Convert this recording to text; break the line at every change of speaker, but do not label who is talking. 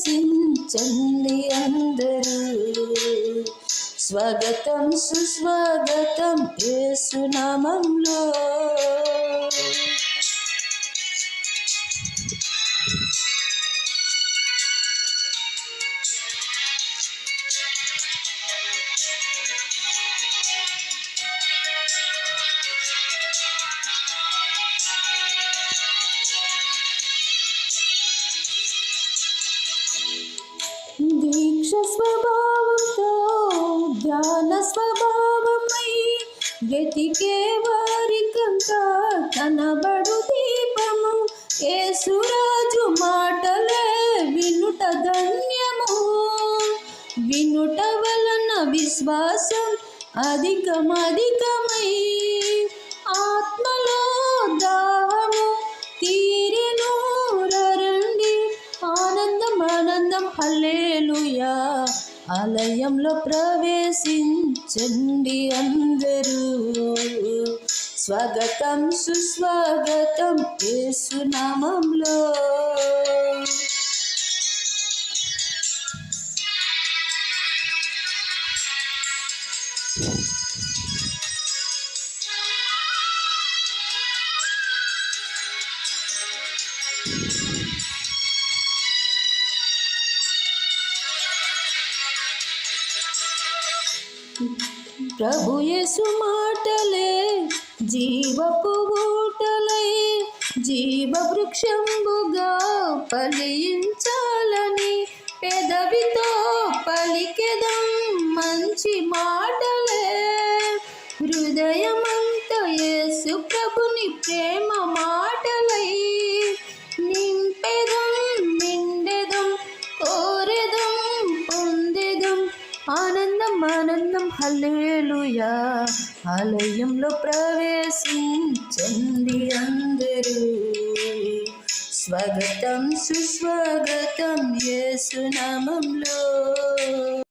ప్రవేశించండి అందరూ. స్వాగతం సుస్వాగతం యేసు నామంలో. దీక్ష స్వభావంతో ధ్యాన స్వభావమై వెతికే వారికంతా కనబడు దీపము. యేసురాజు మాటలే వినుట ధన్యము. వినుట వలన విశ్వాసం అధికమధికమై ఆత్మలో దాహము తీరెను. రండి ఆనందం ఆనందం హల్లెలూయా. ఆలయంలో ప్రవేశించండి అందరూ. స్వాగతం సుస్వాగతం యేసు నామంలో. ప్రభు యేసు మాటలే జీవపు ఊటలై జీవ వృక్షంబుగా ఫలించాలని పెదవితో పలికెదం మంచి మాటలే. హృదయమంతా యేసు ప్రభుని ప్రేమ మాటలై నింపెదం నిండెదం కోరెదం పొందెదం ఆనందం ఆనందం హల్లెలూయా. ఆలయంలో ప్రవేశించండి అందరూ. స్వాగతం సుస్వాగతం యేసు నామంలో.